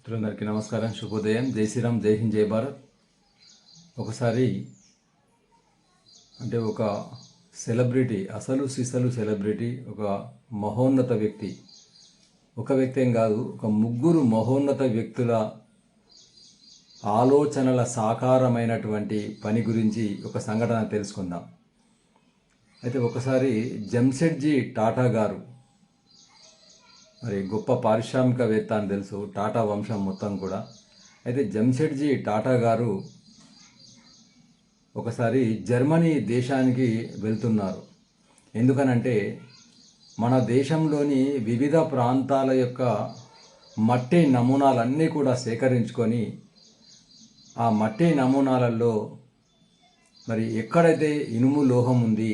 మిత్రులందరికీ నమస్కారం, శుభోదయం, జై శ్రీరామ్, జై హింద్, జై భారత్. ఒకసారి అంటే ఒక సెలబ్రిటీ, అసలు సిసలు సెలబ్రిటీ, ఒక మహోన్నత వ్యక్తి, ఒక వ్యక్తి ఏం కాదు, ఒక ముగ్గురు మహోన్నత వ్యక్తుల ఆలోచనల సాకారమైనటువంటి పని గురించి ఒక సంఘటన తెలుసుకుందాం. అయితే ఒకసారి జంషెడ్జీ టాటా గారు, మరి గొప్ప పారిశ్రామికవేత్త అని తెలుసు, టాటా వంశం మొత్తం కూడా. అయితే జంషెడ్జీ టాటా గారు ఒకసారి జర్మనీ దేశానికి వెళ్తున్నారు. ఎందుకనంటే మన దేశంలోని వివిధ ప్రాంతాల యొక్క మట్టి నమూనాలన్నీ కూడా సేకరించుకొని ఆ మట్టి నమూనాలలో మరి ఎక్కడైతే ఇనుము లోహం ఉంది,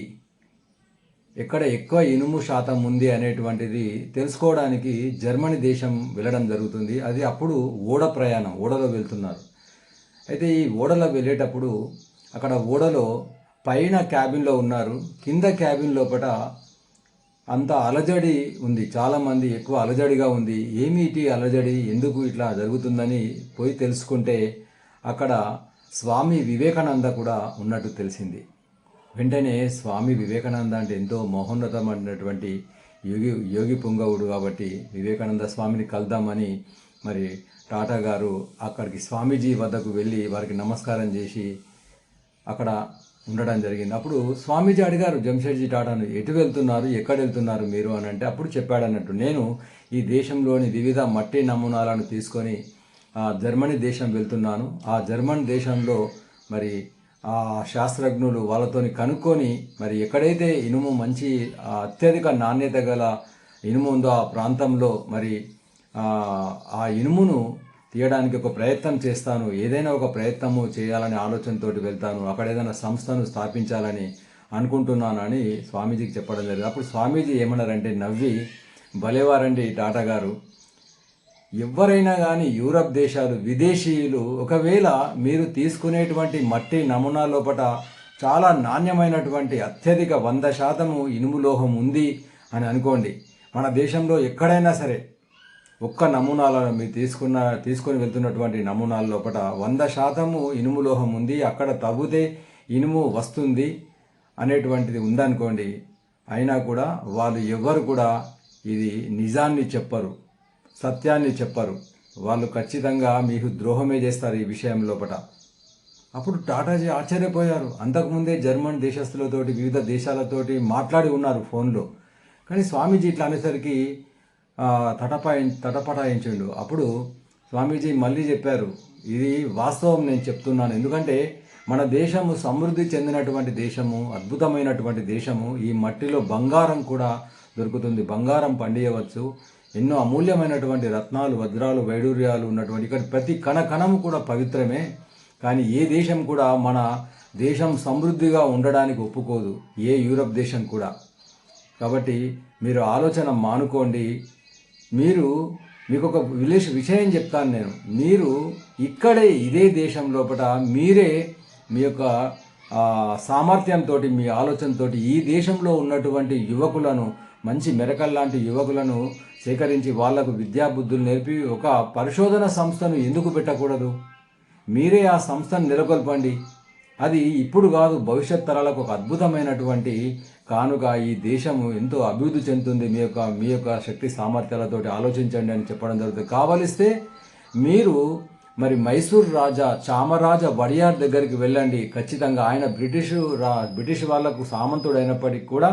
ఎక్కడ ఎక్కువ ఇనుము శాతం ఉంది అనేటువంటిది తెలుసుకోవడానికి జర్మనీ దేశం వెళ్ళడం జరుగుతుంది. అది అప్పుడు ఓడ ప్రయాణం, ఓడలో వెళ్తున్నారు. అయితే ఈ ఓడలో వెళ్ళేటప్పుడు అక్కడ ఓడలో పైన క్యాబిన్లో ఉన్నారు, కింద క్యాబిన్ లోపల అంత అలజడి ఉంది, చాలామంది ఎక్కువ అలజడిగా ఉంది. ఏమిటి అలజడి, ఎందుకు ఇట్లా జరుగుతుందని పోయి తెలుసుకుంటే అక్కడ స్వామి వివేకానంద కూడా ఉన్నట్టు తెలిసింది. వెంటనే స్వామి వివేకానంద అంటే ఎంతో మహోన్నతమైనటువంటి యోగి పుంగవుడు కాబట్టి వివేకానంద స్వామిని కలుద్దామని మరి టాటా గారు అక్కడికి స్వామీజీ వద్దకు వెళ్ళి వారికి నమస్కారం చేసి అక్కడ ఉండడం జరిగింది. అప్పుడు స్వామీజీ అడిగారు జంషెడ్జీ టాటాను, ఎటు వెళ్తున్నారు, ఎక్కడ వెళ్తున్నారు మీరు అని. అంటే అప్పుడు చెప్పాడన్నట్టు, నేను ఈ దేశంలోని వివిధ మట్టి నమూనాలను తీసుకొని జర్మనీ దేశం వెళ్తున్నాను. ఆ జర్మనీ దేశంలో మరి ఆ శాస్త్రజ్ఞులు వాళ్ళతోని కనుక్కొని మరి ఎక్కడైతే ఇనుము మంచి అత్యధిక నాణ్యత గల ఇనుము ఉందో ఆ ప్రాంతంలో మరి ఆ ఇనుమును తీయడానికి ఒక ప్రయత్నం చేస్తాను, ఏదైనా ఒక ప్రయత్నము చేయాలనే ఆలోచనతోటి వెళ్తాను, అక్కడ ఏదైనా సంస్థను స్థాపించాలని అనుకుంటున్నానని స్వామీజీకి చెప్పడం జరిగింది. అప్పుడు స్వామీజీ ఏమన్నారంటే నవ్వి, భలేవారండి టాటా గారు, ఎవరైనా కానీ యూరప్ దేశాలు విదేశీయులు ఒకవేళ మీరు తీసుకునేటువంటి మట్టి నమూనా లోపల చాలా నాణ్యమైనటువంటి అత్యధిక 100% ఇనుము లోహం ఉంది అని అనుకోండి, మన దేశంలో ఎక్కడైనా సరే ఒక్క నమూనాలను మీరు తీసుకొని వెళ్తున్నటువంటి నమూనాల లోపల 100% ఇనుము లోహం ఉంది, అక్కడ తవ్వితే ఇనుము వస్తుంది అనేటువంటిది ఉందనుకోండి, అయినా కూడా వాళ్ళు ఎవ్వరు కూడా ఇది నిజాన్ని చెప్పరు, సత్యాన్ని చెప్పరు, వాళ్ళు ఖచ్చితంగా మీకు ద్రోహమే చేస్తారు ఈ విషయం లోపల. అప్పుడు టాటాజీ ఆశ్చర్యపోయారు. అంతకుముందే జర్మన్ దేశస్తులతోటి వివిధ దేశాలతోటి మాట్లాడి ఉన్నారు ఫోన్లో, కానీ స్వామీజీ ఇట్లా అనేసరికి తటపటాయించిండు. అప్పుడు స్వామీజీ మళ్ళీ చెప్పారు, ఇది వాస్తవం నేను చెప్తున్నాను, ఎందుకంటే మన దేశము సమృద్ధి చెందినటువంటి దేశము, అద్భుతమైనటువంటి దేశము, ఈ మట్టిలో బంగారం కూడా దొరుకుతుంది, బంగారం పండియవచ్చు, ఎన్నో అమూల్యమైనటువంటి రత్నాలు, వజ్రాలు, వైడూర్యాలు ఉన్నటువంటి ఇక్కడ ప్రతి కణకణము కూడా పవిత్రమే. కానీ ఏ దేశం కూడా మన దేశం సమృద్ధిగా ఉండడానికి ఒప్పుకోదు, ఏ యూరప్ దేశం కూడా. కాబట్టి మీరు ఆలోచన మానుకోండి. మీకు ఒక విషయం చెప్తాను నేను, మీరు ఇక్కడే ఇదే దేశం లోపల మీరే మీ యొక్క సామర్థ్యంతో, మీ ఆలోచనతో ఈ దేశంలో ఉన్నటువంటి యువకులను, మంచి మెరకల్లాంటి యువకులను సేకరించి వాళ్లకు విద్యాబుద్ధులు నేర్పి ఒక పరిశోధన సంస్థను ఎందుకు పెట్టకూడదు? మీరే ఆ సంస్థను నెలకొల్పండి. అది ఇప్పుడు కాదు, భవిష్యత్ తరాలకు ఒక అద్భుతమైనటువంటి కానుక. ఈ దేశము ఎంతో అభివృద్ధి చెందుతుంది, మీ యొక్క శక్తి సామర్థ్యాలతోటి ఆలోచించండి అని చెప్పడం జరుగుతుంది. కావలిస్తే మీరు మరి మైసూర్ రాజా చామరాజ వడియార్ దగ్గరికి వెళ్ళండి. ఖచ్చితంగా ఆయన బ్రిటిష్ వాళ్లకు సామంతుడైనప్పటికీ కూడా,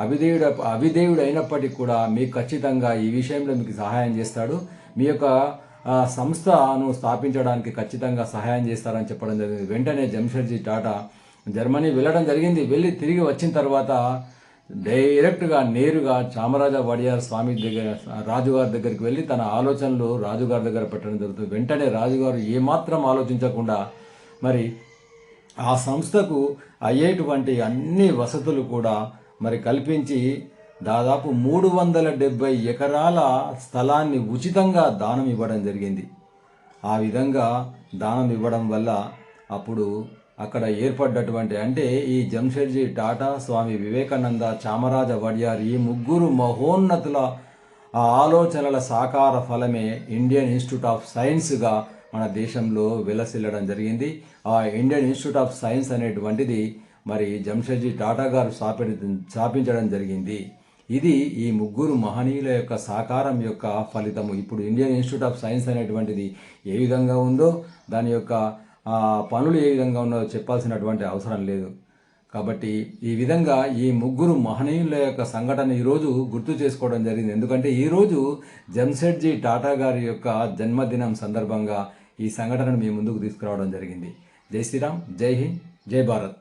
అవిధేయుడు అయినప్పటికీ కూడా మీకు ఖచ్చితంగా ఈ విషయంలో మీకు సహాయం చేస్తాడు, మీ యొక్క సంస్థను స్థాపించడానికి ఖచ్చితంగా సహాయం చేస్తారని చెప్పడం జరిగింది. వెంటనే జంషెడ్జీ టాటా జర్మనీ వెళ్ళడం జరిగింది. వెళ్ళి తిరిగి వచ్చిన తర్వాత డైరెక్ట్గా నేరుగా చామరాజ వడియార్ స్వామి రాజుగారి దగ్గరికి వెళ్ళి తన ఆలోచనలు రాజుగారి దగ్గర పెట్టడం జరుగుతుంది. వెంటనే రాజుగారు ఏమాత్రం ఆలోచించకుండా మరి ఆ సంస్థకు అయ్యేటువంటి అన్ని వసతులు కూడా మరి కల్పించి దాదాపు 370 ఎకరాల స్థలాన్ని ఉచితంగా దానం ఇవ్వడం జరిగింది. ఆ విధంగా దానం ఇవ్వడం వల్ల అప్పుడు అక్కడ ఏర్పడ్డటువంటి, అంటే ఈ జంషెడ్జీ టాటా, స్వామి వివేకానంద, చామరాజ వడియార్, ఈ ముగ్గురు మహోన్నతుల ఆ ఆలోచనల సాకార ఫలమే ఇండియన్ ఇన్స్టిట్యూట్ ఆఫ్ సైన్స్గా మన దేశంలో విలసిల్లడం జరిగింది. ఆ ఇండియన్ ఇన్స్టిట్యూట్ ఆఫ్ సైన్స్ అనేటువంటిది మరి జంషెడ్జీ టాటా గారు స్థాపించడం జరిగింది. ఇది ఈ ముగ్గురు మహనీయుల యొక్క సహకారం యొక్క ఫలితము. ఇప్పుడు ఇండియన్ ఇన్స్టిట్యూట్ ఆఫ్ సైన్స్ అనేటువంటిది ఏ విధంగా ఉందో, దాని యొక్క పనులు ఏ విధంగా ఉన్నదో చెప్పాల్సినటువంటి అవసరం లేదు. కాబట్టి ఈ విధంగా ఈ ముగ్గురు మహనీయుల యొక్క సంఘటన ఈరోజు గుర్తు చేసుకోవడం జరిగింది. ఎందుకంటే ఈరోజు జంషెడ్జీ టాటా గారి యొక్క జన్మదినం సందర్భంగా ఈ సంఘటనను మీ ముందుకు తీసుకురావడం జరిగింది. జై శ్రీరామ్, జై హింద్, జై భారత్.